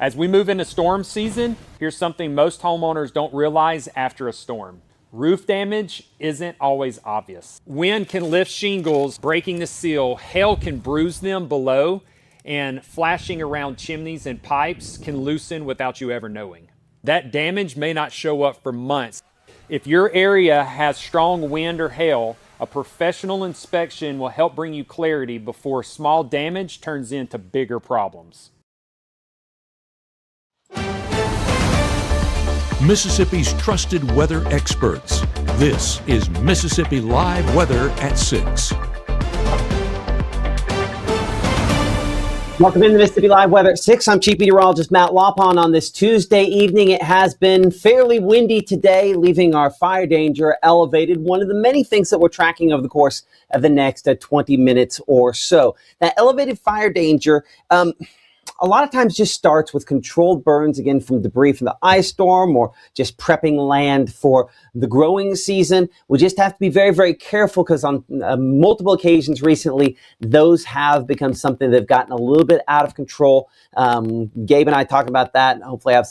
As we move into storm season, here's something most homeowners don't realize after a storm. Roof damage isn't always obvious. Wind can lift shingles, breaking the seal. Hail can bruise them below, and flashing around chimneys and pipes can loosen without you ever knowing. That damage may not show up for months. If your area has strong wind or hail, a professional inspection will help bring you clarity before small damage turns into bigger problems. Mississippi's trusted weather experts. This is Mississippi Live Weather at 6. Welcome into Mississippi Live Weather at 6. I'm Chief Meteorologist Matt Lawpon. On this Tuesday evening, it has been fairly windy today, leaving our fire danger elevated. One of the many things that we're tracking over the course of the next 20 minutes or so. That elevated fire danger, a lot of times just starts with controlled burns, again, from debris from the ice storm or just prepping land for the growing season. We just have to be very, very careful because on multiple occasions recently, those have become something that have gotten a little bit out of control. Gabe and I talk about that, and hopefully I have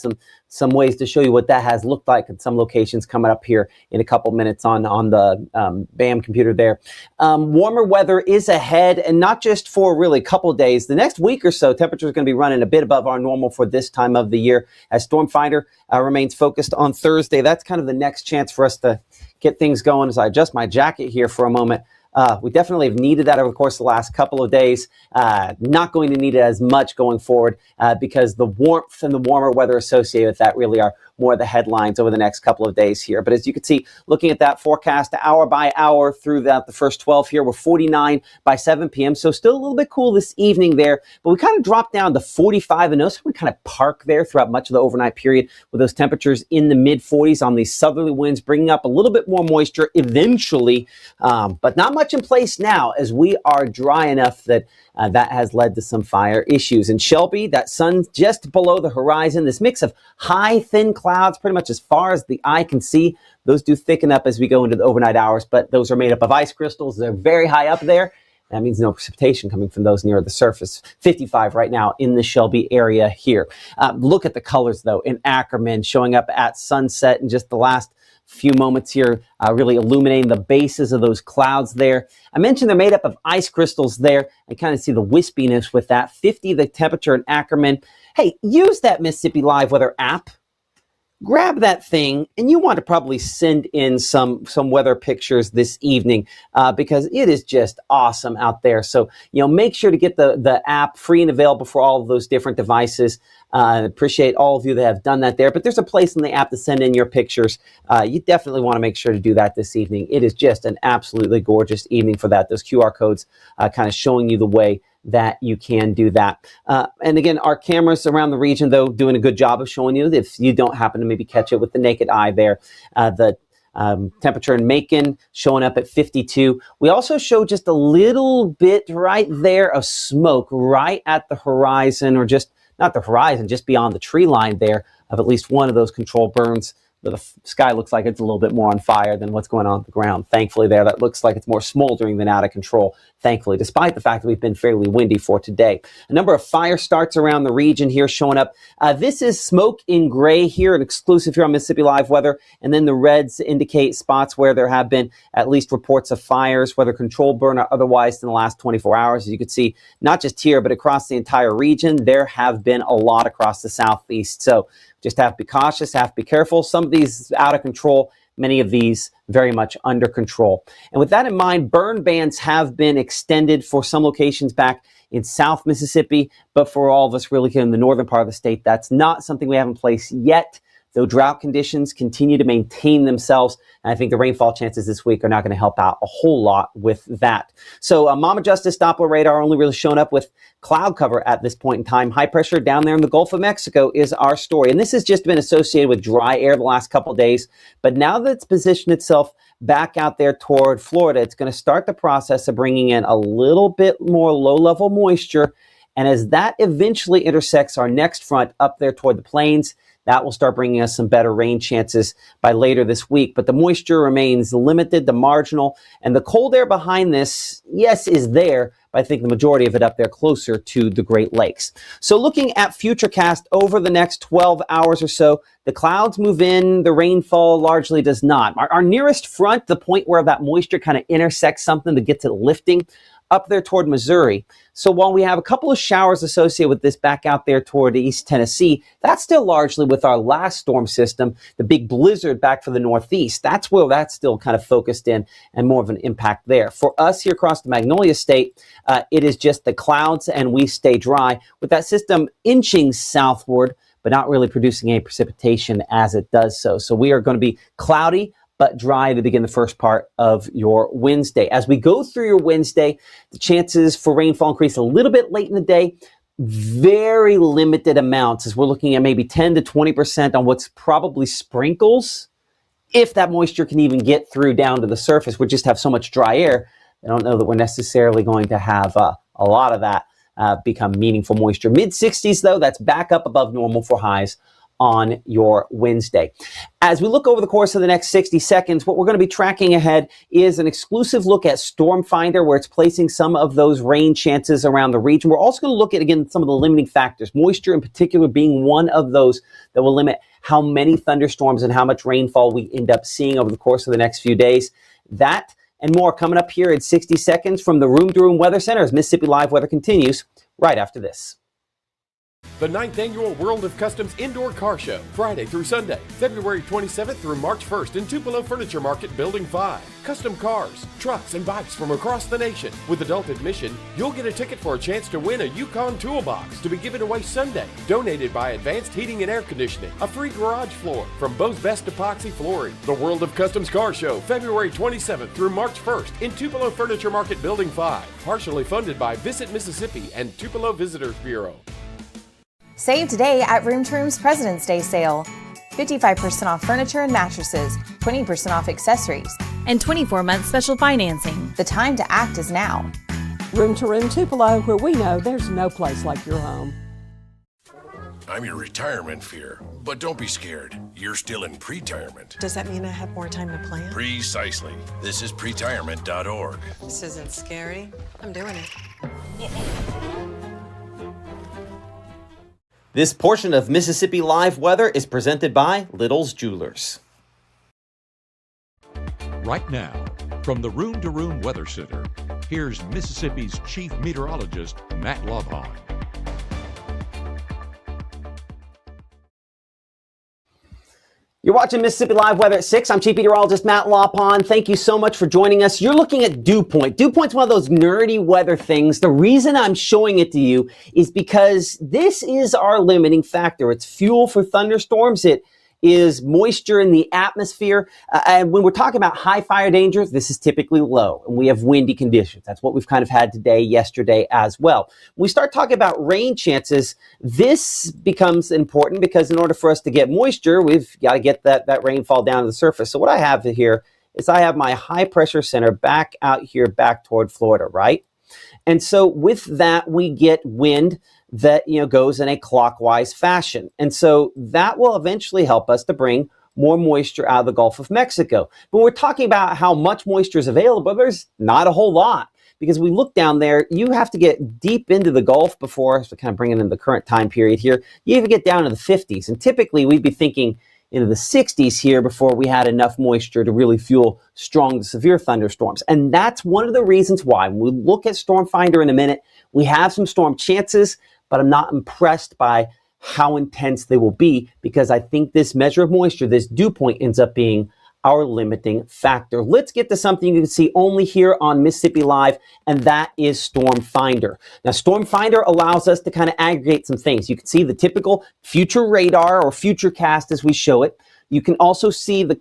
some ways to show you what that has looked like in some locations coming up here in a couple minutes on the BAM computer there. Warmer weather is ahead, and not just for really a couple of days. The next week or so, temperatures are going to be running a bit above our normal for this time of the year as Stormfinder remains focused on Thursday. That's kind of the next chance for us to get things going. As I adjust my jacket here for a moment, we definitely have needed that over the course of the last couple of days. Not going to need it as much going forward because the warmth and the warmer weather associated with that really are more of the headlines over the next couple of days here. But as you can see, looking at that forecast hour by hour through the first 12 here, we're 49 by 7 p.m. So still a little bit cool this evening there, but we kind of dropped down to 45, and notice we kind of park there throughout much of the overnight period with those temperatures in the mid 40s on these southerly winds, bringing up a little bit more moisture eventually, but not much in place now as we are dry enough that that has led to some fire issues. In Shelby, that sun's just below the horizon. This mix of high, thin clouds, pretty much as far as the eye can see. Those do thicken up as we go into the overnight hours, but those are made up of ice crystals. They're very high up there. That means no precipitation coming from those near the surface. 55 right now in the Shelby area here. Look at the colors, though, in Ackerman showing up at sunset in just the last few moments here, really illuminating the bases of those clouds there. I mentioned they're made up of ice crystals there. I kind of see the wispiness with that. 50 the temperature in Ackerman. Hey, use that Mississippi Live Weather app. Grab that thing, and you want to probably send in some weather pictures this evening because it is just awesome out there. So, make sure to get the app free and available for all of those different devices. Appreciate all of you that have done that there, but there's a place in the app to send in your pictures. You definitely want to make sure to do that this evening. It is just an absolutely gorgeous evening for that. Those QR codes kind of showing you the way that you can do that. And again, our cameras around the region, though, doing a good job of showing you if you don't happen to maybe catch it with the naked eye there. The temperature in Macon showing up at 52. We also show just a little bit right there of smoke right at the horizon, or just not the horizon, just beyond the tree line there of at least one of those controlled burns. The sky looks like it's a little bit more on fire than what's going on the ground. Thankfully there, that looks like it's more smoldering than out of control, thankfully, despite the fact that we've been fairly windy for today. A number of fire starts around the region here showing up. This is smoke in gray here, an exclusive here on Mississippi Live Weather, and then the reds indicate spots where there have been at least reports of fires, whether controlled burn or otherwise, in the last 24 hours. As you can see, not just here, but across the entire region, there have been a lot across the southeast. So just have to be cautious, have to be careful. Some of these out of control, many of these very much under control. And with that in mind, burn bans have been extended for some locations back in South Mississippi, but for all of us really here in the northern part of the state, that's not something we have in place yet. Though drought conditions continue to maintain themselves, and I think the rainfall chances this week are not going to help out a whole lot with that. So Mama Justice Doppler radar only really showing up with cloud cover at this point in time. High pressure down there in the Gulf of Mexico is our story. And this has just been associated with dry air the last couple of days. But now that it's positioned itself back out there toward Florida, it's going to start the process of bringing in a little bit more low-level moisture. And as that eventually intersects our next front up there toward the plains, That will start bringing us some better rain chances by later this week. But the moisture remains limited to marginal. And the cold air behind this, yes, is there, but I think the majority of it up there closer to the Great Lakes. So looking at Futurecast over the next 12 hours or so, the clouds move in, the rainfall largely does not. Our nearest front, the point where that moisture kind of intersects something to get to lifting, up there toward Missouri. So while we have a couple of showers associated with this back out there toward East Tennessee, that's still largely with our last storm system, the big blizzard back for the Northeast. That's where that's still kind of focused in and more of an impact there. For us here across the Magnolia State, it is just the clouds and we stay dry with that system inching southward, but not really producing any precipitation as it does so. So we are going to be cloudy, but dry to begin the first part of your Wednesday. As we go through your Wednesday, the chances for rainfall increase a little bit late in the day, very limited amounts as we're looking at maybe 10 to 20% on what's probably sprinkles. If that moisture can even get through down to the surface, we just have so much dry air. I don't know that we're necessarily going to have a lot of that become meaningful moisture. Mid 60s though, that's back up above normal for highs on your Wednesday. As we look over the course of the next 60 seconds, what we're going to be tracking ahead is an exclusive look at Storm Finder, where it's placing some of those rain chances around the region. We're also going to look at, again, some of the limiting factors, moisture in particular being one of those that will limit how many thunderstorms and how much rainfall we end up seeing over the course of the next few days. That and more coming up here in 60 seconds from the Room to Room Weather Center as Mississippi Live Weather continues right after this. The 9th Annual World of Customs Indoor Car Show, Friday through Sunday, February 27th through March 1st in Tupelo Furniture Market, Building 5. Custom cars, trucks, and bikes from across the nation. With adult admission, you'll get a ticket for a chance to win a Yukon Toolbox to be given away Sunday, donated by Advanced Heating and Air Conditioning, a free garage floor from Bo's Best Epoxy Flooring. The World of Customs Car Show, February 27th through March 1st in Tupelo Furniture Market, Building 5. Partially funded by Visit Mississippi and Tupelo Visitors Bureau. Save today at Room to Room's President's Day sale. 55% off furniture and mattresses, 20% off accessories, and 24-month special financing. The time to act is now. Room to Room Tupelo, where we know there's no place like your home. I'm your retirement fear, but don't be scared. You're still in pre-tirement. Does that mean I have more time to plan? Precisely. This is pretirement.org. This isn't scary. I'm doing it. This portion of Mississippi Live Weather is presented by Little's Jewelers. Right now, from the Room to Room Weather Center, here's Mississippi's Chief Meteorologist, Matt Lovehon. You're watching Mississippi Live Weather at 6. I'm Chief Meteorologist Matt Lopon. Thank you so much for joining us. You're looking at dew point. Dew point's one of those nerdy weather things. The reason I'm showing it to you is because this is our limiting factor. It's fuel for thunderstorms. It is moisture in the atmosphere. And when we're talking about high fire danger, this is typically low. And we have windy conditions. That's what we've kind of had today, yesterday as well. When we start talking about rain chances, this becomes important because in order for us to get moisture, we've got to get that rainfall down to the surface. So what I have here is I have my high pressure center back out here, back toward Florida, right? And so with that, we get wind that, goes in a clockwise fashion. And so that will eventually help us to bring more moisture out of the Gulf of Mexico. But we're talking about how much moisture is available. There's not a whole lot because we look down there, you have to get deep into the Gulf before, so kind of bringing in the current time period here, you even get down to the 50s. And typically we'd be thinking into the 60s here before we had enough moisture to really fuel strong to severe thunderstorms. And that's one of the reasons why when we look at Storm Finder in a minute, we have some storm chances, but I'm not impressed by how intense they will be because I think this measure of moisture, this dew point, ends up being our limiting factor. Let's get to something you can see only here on Mississippi Live, and that is Storm Finder. Now, Storm Finder allows us to kind of aggregate some things. You can see the typical future radar or future cast as we show it. You can also see the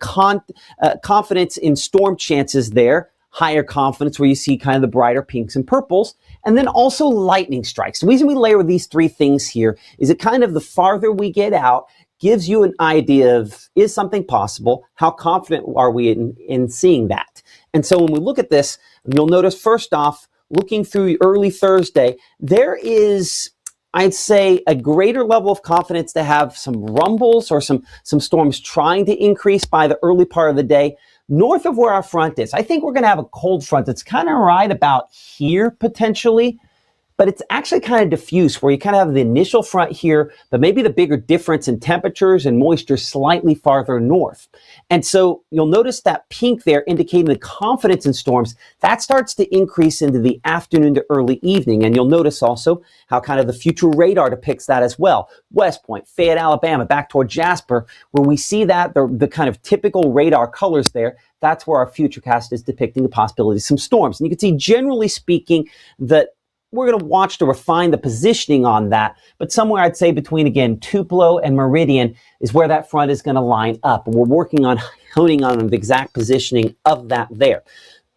confidence in storm chances there, higher confidence where you see kind of the brighter pinks and purples, and then also lightning strikes. The reason we layer these three things here is it kind of the farther we get out, gives you an idea of, is something possible? How confident are we in seeing that? And so when we look at this, you'll notice first off, looking through early Thursday, there is I'd say a greater level of confidence to have some rumbles or some storms trying to increase by the early part of the day north of where our front is. I think we're going to have a cold front that's kind of right about here potentially, but it's actually kind of diffuse where you kind of have the initial front here, but maybe the bigger difference in temperatures and moisture slightly farther north. And so you'll notice that pink there indicating the confidence in storms, that starts to increase into the afternoon to early evening. And you'll notice also how kind of the future radar depicts that as well. West Point, Fayette, Alabama, back toward Jasper, where we see that the kind of typical radar colors there, that's where our futurecast is depicting the possibility of some storms. And you can see, generally speaking, that we're going to watch to refine the positioning on that, but somewhere I'd say between, again, Tupelo and Meridian is where that front is going to line up. And we're working on honing on the exact positioning of that there.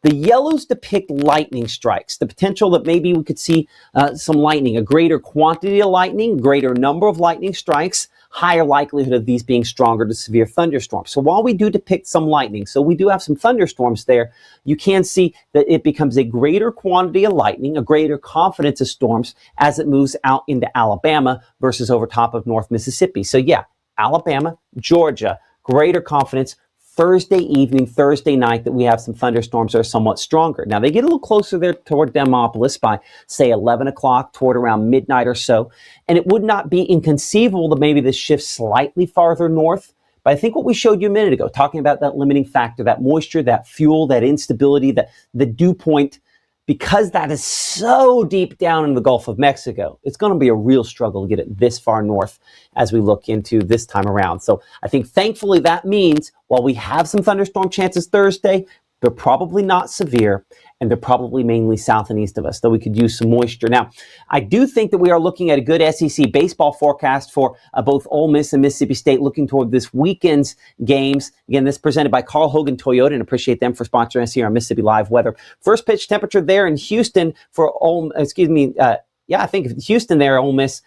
The yellows depict lightning strikes, the potential that maybe we could see some lightning, a greater quantity of lightning, greater number of lightning strikes, higher likelihood of these being stronger to severe thunderstorms. So while we do depict some lightning, so we do have some thunderstorms there, you can see that it becomes a greater quantity of lightning, a greater confidence of storms as it moves out into Alabama versus over top of North Mississippi. So yeah, Alabama, Georgia, greater confidence. Thursday evening, Thursday night, that we have some thunderstorms that are somewhat stronger. Now, they get a little closer there toward Demopolis by, say, 11 o'clock, toward around midnight or so. And it would not be inconceivable that maybe this shifts slightly farther north. But I think what we showed you a minute ago, talking about that limiting factor, that moisture, that fuel, that instability, the dew point, because that is so deep down in the Gulf of Mexico, it's going to be a real struggle to get it this far north as we look into this time around. So I think thankfully that means while we have some thunderstorm chances Thursday, they're probably not severe, and they're probably mainly south and east of us, though we could use some moisture. Now, I do think that we are looking at a good SEC baseball forecast for both Ole Miss and Mississippi State looking toward this weekend's games. Again, this is presented by Carl Hogan Toyota, and appreciate them for sponsoring us here on Mississippi Live Weather. First pitch temperature there in Houston for I think Houston there, Ole Miss.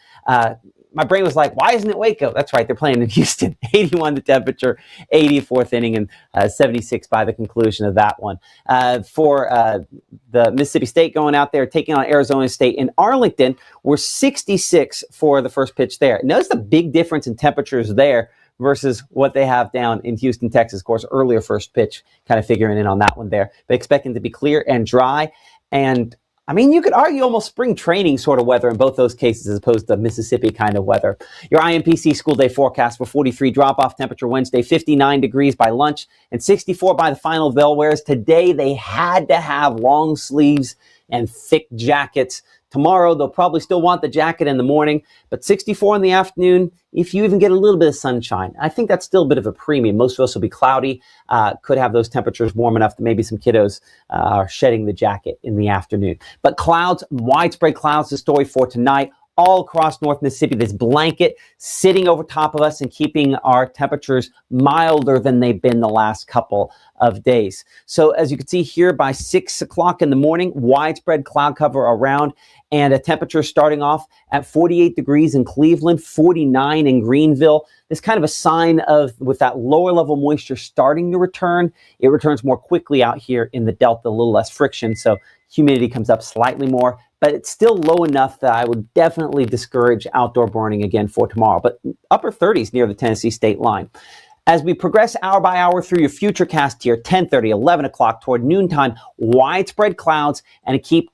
My brain was like, why isn't it Waco? That's right, they're playing in Houston. 81 the temperature, 80 fourth inning, and 76 by the conclusion of that one. For the Mississippi State going out there, taking on Arizona State in Arlington, we're 66 for the first pitch there. Notice the big difference in temperatures there versus what they have down in Houston, Texas. Of course, earlier first pitch, kind of figuring in on that one there. But expecting to be clear and dry. And I mean, you could argue almost spring training sort of weather in both those cases as opposed to Mississippi kind of weather. Your IMPC school day forecast for 43 drop-off temperature Wednesday, 59 degrees by lunch, and 64 by the final bell, whereas today they had to have long sleeves and thick jackets. Tomorrow, they'll probably still want the jacket in the morning, but 64 in the afternoon, if you even get a little bit of sunshine. I think that's still a bit of a premium. Most of us will be cloudy, could have those temperatures warm enough that maybe some kiddos are shedding the jacket in the afternoon. But clouds, widespread clouds, the story for tonight. All across North Mississippi, this blanket sitting over top of us and keeping our temperatures milder than they've been the last couple of days. So as you can see here, by 6 o'clock in the morning, widespread cloud cover around, and a temperature starting off at 48 degrees in Cleveland, 49 in Greenville. This kind of a sign of, with that lower level moisture starting to return, it returns more quickly out here in the Delta, a little less friction, so humidity comes up slightly more. But it's still low enough that I would definitely discourage outdoor burning again for tomorrow. But upper 30s near the Tennessee state line. As we progress hour by hour through your futurecast here, 10:30, 11 o'clock toward noontime, widespread clouds and keep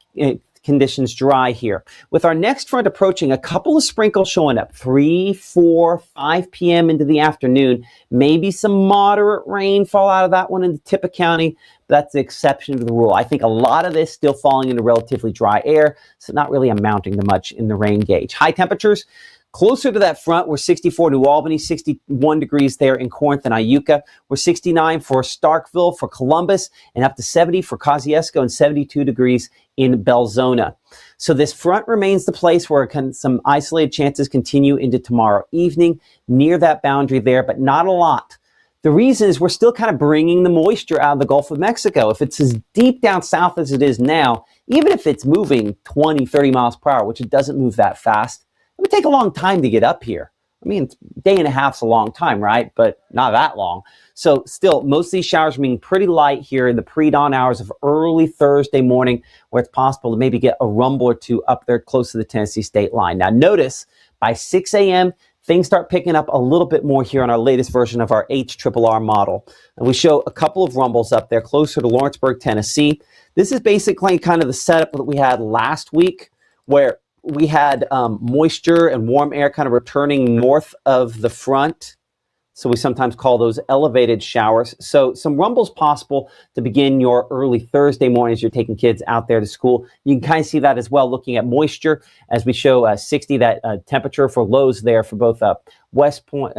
conditions dry here. With our next front approaching, a couple of sprinkles showing up, 3, 4, 5 p.m. into the afternoon. Maybe some moderate rainfall out of that one in Tippah County. That's the exception to the rule. I think a lot of this still falling into relatively dry air, so not really amounting to much in the rain gauge. High temperatures closer to that front, we're 64 New Albany, 61 degrees there in Corinth and Iuka. We're 69 for Starkville, for Columbus, and up to 70 for Kosciuszko, and 72 degrees in Belzona. So this front remains the place where some isolated chances continue into tomorrow evening, near that boundary there, but not a lot. The reason is we're still kind of bringing the moisture out of the Gulf of Mexico. If it's as deep down south as it is now, even if it's moving 20, 30 miles per hour, which it doesn't move that fast, it would take a long time to get up here. I mean, day and a half's a long time, right? But not that long. So still, most of these showers are being pretty light here in the pre-dawn hours of early Thursday morning, where it's possible to maybe get a rumble or two up there close to the Tennessee state line. Now notice, by 6 a.m., things start picking up a little bit more here on our latest version of our HRRR model. And we show a couple of rumbles up there closer to Lawrenceburg, Tennessee. This is basically kind of the setup that we had last week, where we had moisture and warm air kind of returning north of the front. So we sometimes call those elevated showers. So some rumbles possible to begin your early Thursday morning as you're taking kids out there to school. You can kind of see that as well looking at moisture as we show 60, that temperature for lows there for both Greenwood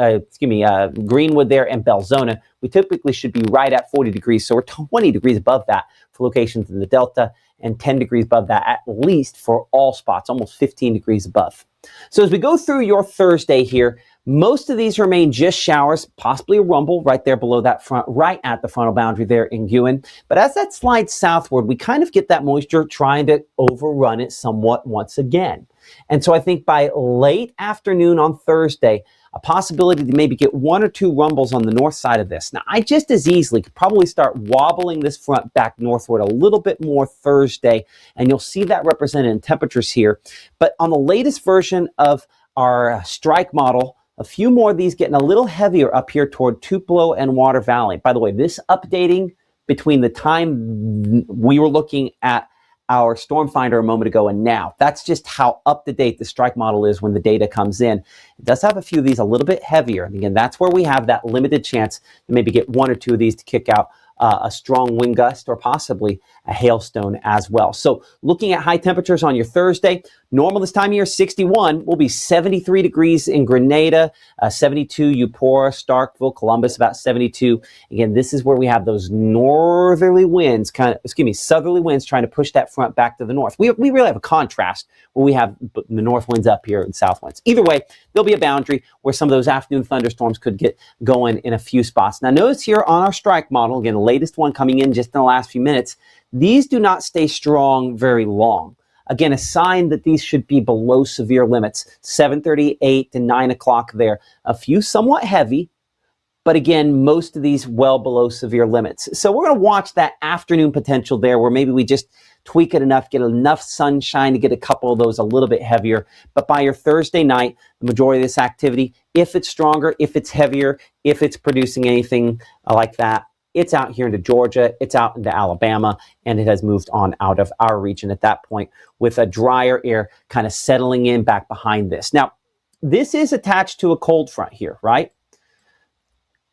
there and Belzona. We typically should be right at 40 degrees. So we're 20 degrees above that for locations in the Delta and 10 degrees above that at least for all spots, almost 15 degrees above. So as we go through your Thursday here, most of these remain just showers, possibly a rumble right there below that front, right at the frontal boundary there in Guin. But as that slides southward, we kind of get that moisture trying to overrun it somewhat once again. And so I think by late afternoon on Thursday, a possibility to maybe get one or two rumbles on the north side of this. Now, I just as easily could probably start wobbling this front back northward a little bit more Thursday, and you'll see that represented in temperatures here. But on the latest version of our strike model, a few more of these getting a little heavier up here toward Tupelo and Water Valley. By the way, this updating between the time we were looking at our Storm Finder a moment ago and now, that's just how up to date the strike model is when the data comes in. It does have a few of these a little bit heavier. And again, that's where we have that limited chance to maybe get one or two of these to kick out a strong wind gust or possibly a hailstone as well. So looking at high temperatures on your Thursday, normal this time of year, 61, will be 73 degrees in Grenada, 72 Eupora, Starkville, Columbus, about 72. Again, this is where we have those southerly winds trying to push that front back to the north. We really have a contrast where we have the north winds up here and south winds. Either way, there'll be a boundary where some of those afternoon thunderstorms could get going in a few spots. Now notice here on our strike model, again, the latest one coming in just in the last few minutes, these do not stay strong very long. Again, a sign that these should be below severe limits, 7:38 to 9 o'clock there. A few somewhat heavy, but again, most of these well below severe limits. So we're going to watch that afternoon potential there where maybe we just tweak it enough, get enough sunshine to get a couple of those a little bit heavier. But by your Thursday night, the majority of this activity, if it's stronger, if it's heavier, if it's producing anything like that, it's out here into Georgia, it's out into Alabama, and it has moved on out of our region at that point with a drier air kind of settling in back behind this. Now, this is attached to a cold front here, right?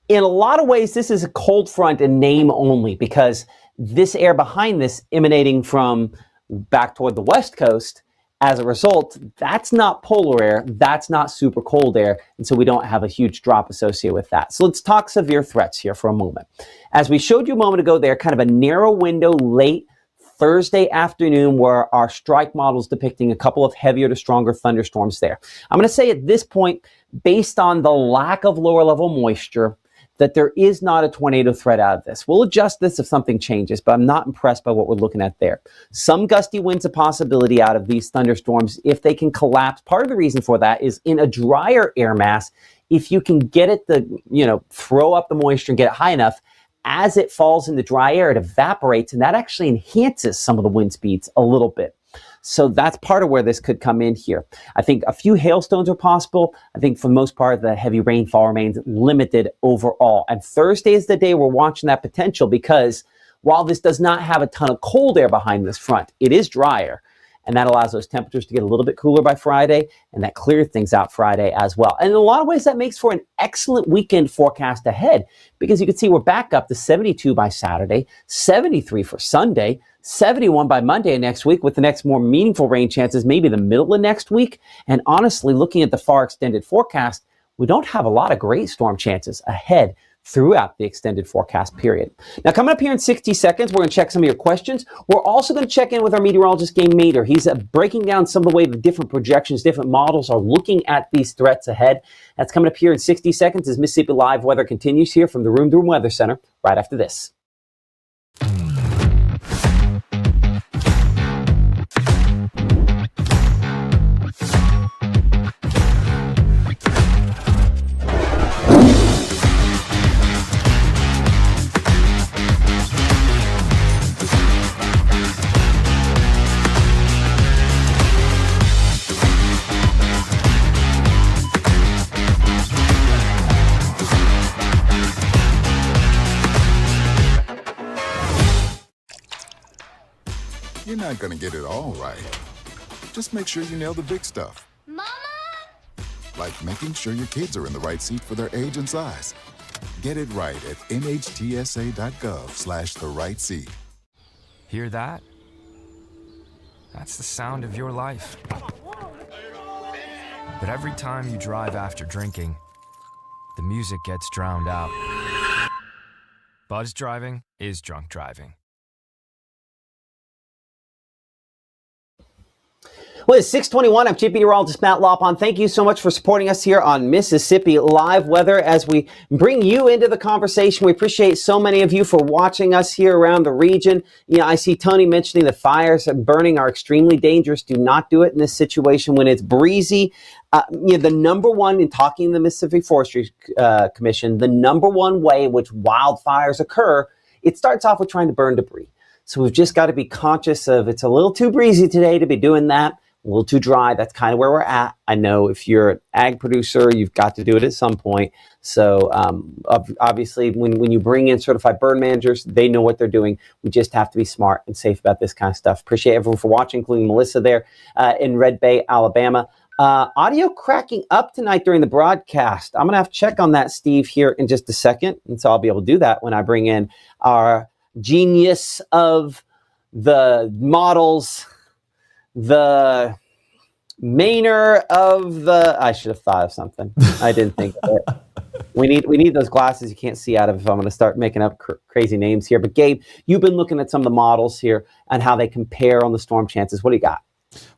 In a lot of ways, this is a cold front in name only because this air behind this emanating from back toward the west coast, as a result, that's not polar air, that's not super cold air, and so we don't have a huge drop associated with that. So let's talk severe threats here for a moment. As we showed you a moment ago there, kind of a narrow window late Thursday afternoon where our strike model is depicting a couple of heavier to stronger thunderstorms there. I'm going to say at this point, based on the lack of lower level moisture, that there is not a tornado threat out of this. We'll adjust this if something changes, but I'm not impressed by what we're looking at there. Some gusty winds a possibility out of these thunderstorms if they can collapse. Part of the reason for that is in a drier air mass, if you can get it to, throw up the moisture and get it high enough, as it falls into dry air, it evaporates, and that actually enhances some of the wind speeds a little bit. So that's part of where this could come in here. I think a few hailstones are possible. I think for the most part, the heavy rainfall remains limited overall. And Thursday is the day we're watching that potential because while this does not have a ton of cold air behind this front, it is drier. And that allows those temperatures to get a little bit cooler by Friday, and that clears things out Friday as well. And in a lot of ways, that makes for an excellent weekend forecast ahead because you can see we're back up to 72 by Saturday, 73 for Sunday, 71 by Monday next week with the next more meaningful rain chances maybe the middle of next week. And honestly, looking at the far extended forecast, we don't have a lot of great storm chances ahead throughout the extended forecast period. Now, coming up here in 60 seconds, we're going to check some of your questions. We're also going to check in with our meteorologist, Game Mater. He's breaking down some of the way the different projections, different models are looking at these threats ahead. That's coming up here in 60 seconds as Mississippi Live Weather continues here from the Room to Room Weather Center right after this. You're not going to get it all right. Just make sure you nail the big stuff. Mama? Like making sure your kids are in the right seat for their age and size. Get it right at nhtsa.gov/the right seat. Hear that? That's the sound of your life. But every time you drive after drinking, the music gets drowned out. Buzz driving is drunk driving. Well, it's 6:21. I'm Chief Meteorologist Matt Lopon. Thank you so much for supporting us here on Mississippi Live Weather as we bring you into the conversation. We appreciate so many of you for watching us here around the region. You know, I see Tony mentioning the fires and burning are extremely dangerous. Do not do it in this situation when it's breezy. The number one, in talking to the Mississippi Forestry Commission, the number one way in which wildfires occur, it starts off with trying to burn debris. So we've just got to be conscious of it's a little too breezy today to be doing that. A little too dry. That's kind of where we're at. I know if you're an ag producer, you've got to do it at some point. So obviously, when you bring in certified burn managers, they know what they're doing. We just have to be smart and safe about this kind of stuff. Appreciate everyone for watching, including Melissa there in Red Bay, Alabama. Audio cracking up tonight during the broadcast. I'm going to have to check on that, Steve, here in just a second. And so I'll be able to do that when I bring in our genius of the models, the mainer of the, I should have thought of something. I didn't think of it. We need those glasses you can't see out of if I'm going to start making up crazy names here. But Gabe, you've been looking at some of the models here and how they compare on the storm chances. What do you got?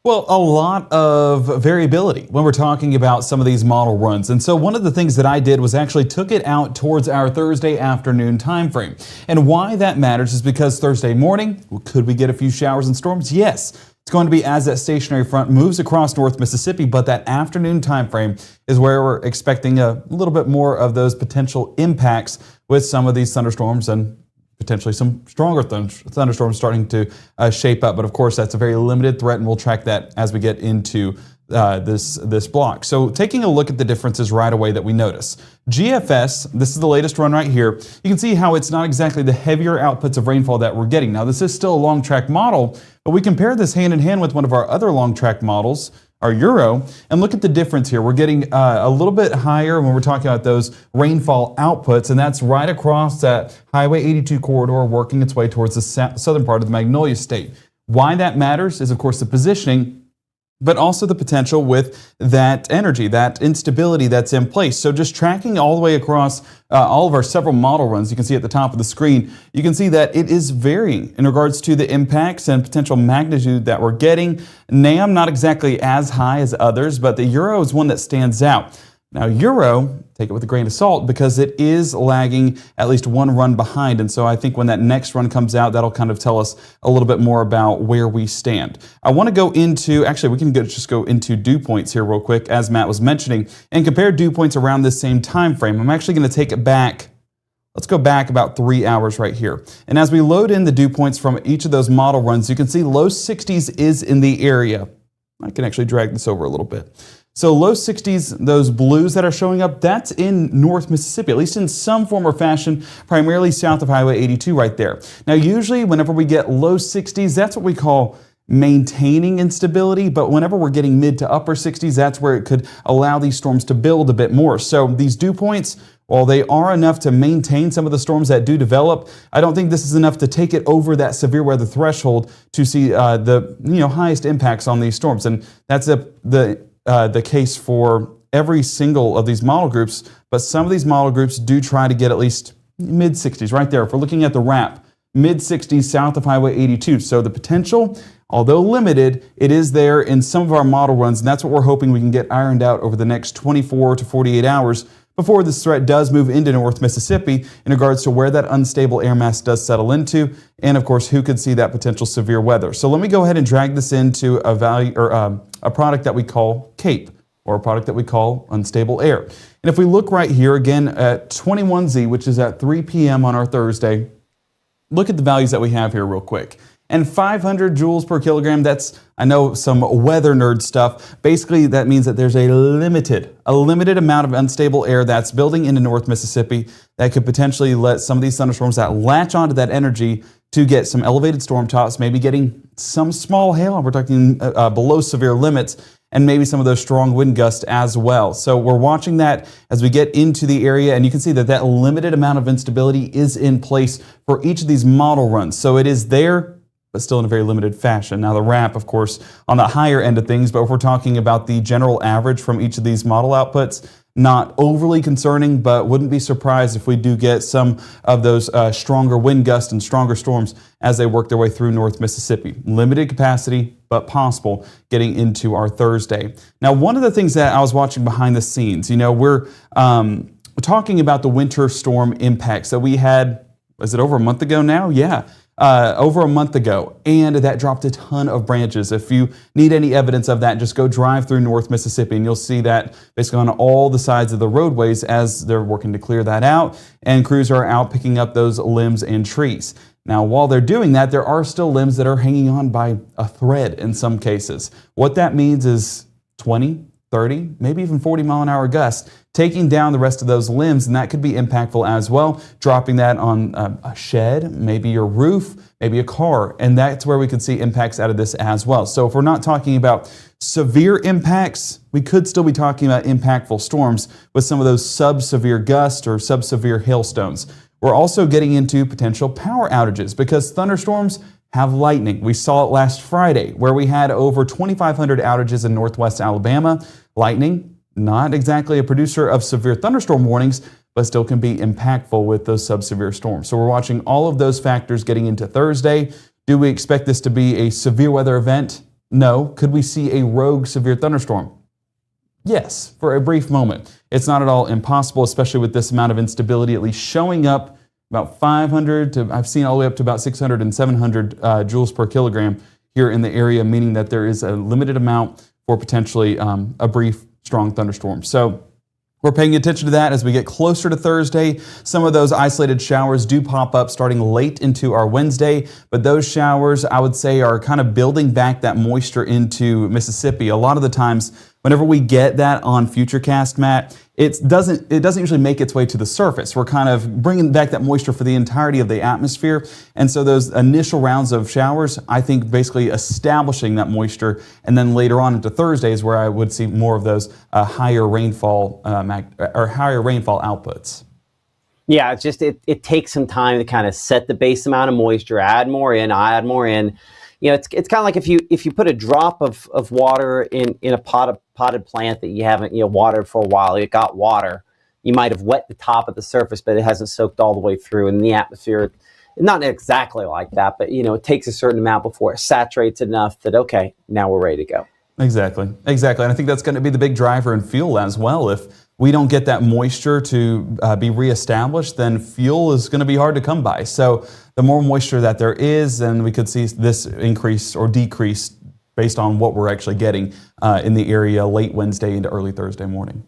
Well, a lot of variability when we're talking about some of these model runs. And so one of the things that I did was actually took it out towards our Thursday afternoon time frame. And why that matters is because Thursday morning, could we get a few showers and storms? Yes. It's going to be as that stationary front moves across North Mississippi, but that afternoon time frame is where we're expecting a little bit more of those potential impacts with some of these thunderstorms and potentially some stronger thunderstorms starting to shape up. But of course, that's a very limited threat, and we'll track that as we get into this block. So taking a look at the differences right away that we notice. GFS, this is the latest run right here. You can see how it's not exactly the heavier outputs of rainfall that we're getting. Now, this is still a long track model, but we compare this hand in hand with one of our other long track models, our Euro, and look at the difference here. We're getting a little bit higher when we're talking about those rainfall outputs, and that's right across that Highway 82 corridor working its way towards the southern part of the Magnolia State. Why that matters is, of course, the positioning, but also the potential with that energy, that instability that's in place. So just tracking all the way across all of our several model runs, you can see at the top of the screen, you can see that it is varying in regards to the impacts and potential magnitude that we're getting. NAM not exactly as high as others, but the Euro is one that stands out. Now, Euro, take it with a grain of salt because it is lagging at least one run behind. And so I think when that next run comes out, that'll kind of tell us a little bit more about where we stand. I want to go into, actually, we can just go into dew points here real quick, as Matt was mentioning, and compare dew points around this same time frame. I'm actually going to take it back. Let's go back about 3 hours right here. And as we load in the dew points from each of those model runs, you can see low 60s is in the area. I can actually drag this over a little bit. So low 60s, those blues that are showing up, that's in North Mississippi, at least in some form or fashion, primarily south of Highway 82 right there. Now, usually whenever we get low 60s, that's what we call maintaining instability, but whenever we're getting mid to upper 60s, that's where it could allow these storms to build a bit more. So these dew points, while they are enough to maintain some of the storms that do develop, I don't think this is enough to take it over that severe weather threshold to see the highest impacts on these storms. And that's the case for every single of these model groups, but some of these model groups do try to get at least mid 60s right there. If we're looking at the wrap, mid 60s south of Highway 82. So the potential, although limited, it is there in some of our model runs, and that's what we're hoping we can get ironed out over the next 24 to 48 hours before this threat does move into North Mississippi in regards to where that unstable air mass does settle into, and of course, who could see that potential severe weather. So let me go ahead and drag this into a value or a product that we call CAPE, or a product that we call unstable air. And if we look right here again at 21Z, which is at 3 p.m. on our Thursday, look at the values that we have here real quick. And 500 joules per kilogram, that's, I know, some weather nerd stuff. Basically, that means that there's a limited amount of unstable air that's building into North Mississippi that could potentially let some of these thunderstorms that latch onto that energy to get some elevated storm tops, maybe getting some small hail. We're talking below severe limits, and maybe some of those strong wind gusts as well. So we're watching that as we get into the area, and you can see that that limited amount of instability is in place for each of these model runs. So it is there, but still in a very limited fashion. Now the wrap, of course, on the higher end of things, but if we're talking about the general average from each of these model outputs, not overly concerning, but wouldn't be surprised if we do get some of those stronger wind gusts and stronger storms as they work their way through North Mississippi. Limited capacity, but possible getting into our Thursday. Now, one of the things that I was watching behind the scenes, we're talking about the winter storm impacts that we had, was it over a month ago now? Yeah. Over a month ago, and that dropped a ton of branches. If you need any evidence of that, just go drive through North Mississippi and you'll see that basically on all the sides of the roadways as they're working to clear that out, and crews are out picking up those limbs and trees. Now, while they're doing that, there are still limbs that are hanging on by a thread in some cases. What that means is 20, 30, maybe even 40-mile-an-hour gusts taking down the rest of those limbs, and that could be impactful as well, dropping that on a shed, maybe your roof, maybe a car, and that's where we could see impacts out of this as well. So if we're not talking about severe impacts, we could still be talking about impactful storms with some of those sub-severe gusts or sub-severe hailstones. We're also getting into potential power outages because thunderstorms have lightning. We saw it last Friday where we had over 2,500 outages in northwest Alabama. Lightning, not exactly a producer of severe thunderstorm warnings, but still can be impactful with those sub-severe storms. So we're watching all of those factors getting into Thursday. Do we expect this to be a severe weather event? No. Could we see a rogue severe thunderstorm? Yes, for a brief moment. It's not at all impossible, especially with this amount of instability at least showing up about 500 to, I've seen all the way up to about 600 and 700 joules per kilogram here in the area, meaning that there is a limited amount for potentially a brief strong thunderstorm. So we're paying attention to that as we get closer to Thursday. Some of those isolated showers do pop up starting late into our Wednesday, but those showers, I would say, are kind of building back that moisture into Mississippi. A lot of the times, whenever we get that on Futurecast, Matt, it doesn't usually make its way to the surface. We're kind of bringing back that moisture for the entirety of the atmosphere. And so those initial rounds of showers, I think basically establishing that moisture. And then later on into Thursday is where I would see more of those higher rainfall outputs. Yeah, it's just it takes some time to kind of set the base amount of moisture, add more in. It's kind of like if you put a drop of water in a potted plant that you haven't watered for a while. It got water. You might have wet the top of the surface, but it hasn't soaked all the way through. And in the atmosphere, not exactly like that, but it takes a certain amount before it saturates enough that okay, now we're ready to go. Exactly. And I think that's going to be the big driver in fuel as well. If we don't get that moisture to be reestablished, then fuel is going to be hard to come by. So the more moisture that there is, then we could see this increase or decrease based on what we're actually getting in the area late Wednesday into early Thursday morning.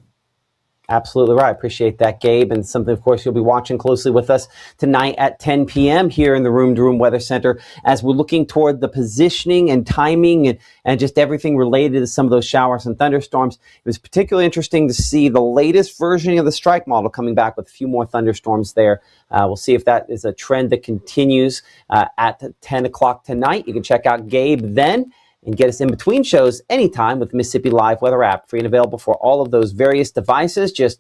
Absolutely right. Appreciate that, Gabe. And something, of course, you'll be watching closely with us tonight at 10 p.m. here in the Room to Room Weather Center as we're looking toward the positioning and timing and just everything related to some of those showers and thunderstorms. It was particularly interesting to see the latest version of the strike model coming back with a few more thunderstorms there. We'll see if that is a trend that continues at 10 o'clock tonight. You can check out Gabe then and get us in between shows anytime with the Mississippi Live Weather app, free and available for all of those various devices. Just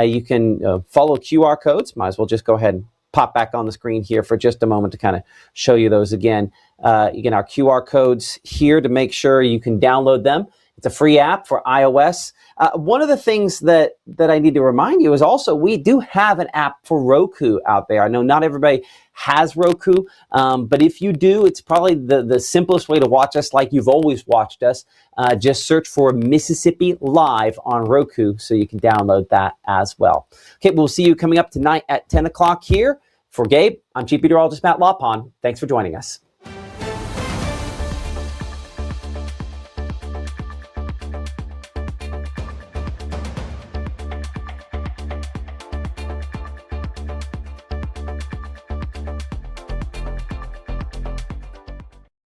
you can follow QR codes. Might as well just go ahead and pop back on the screen here for just a moment to kind of show you those again. Again, our QR codes here to make sure you can download them. It's a free app for iOS. One of the things that I need to remind you is also we do have an app for Roku out there. I know not everybody has Roku, but if you do, it's probably the simplest way to watch us like you've always watched us. Just search for Mississippi Live on Roku so you can download that as well. Okay, we'll see you coming up tonight at 10 o'clock here. For Gabe, I'm Chief Meteorologist Matt Lawpon. Thanks for joining us.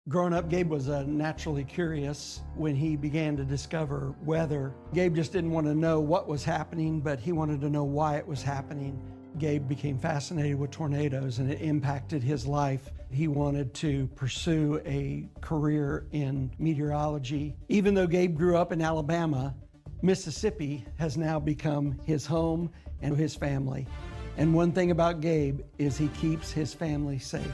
Growing up, Gabe was naturally curious when he began to discover weather. Gabe just didn't want to know what was happening, but he wanted to know why it was happening. Gabe became fascinated with tornadoes and it impacted his life. He wanted to pursue a career in meteorology. Even though Gabe grew up in Alabama, Mississippi has now become his home and his family. And one thing about Gabe is he keeps his family safe.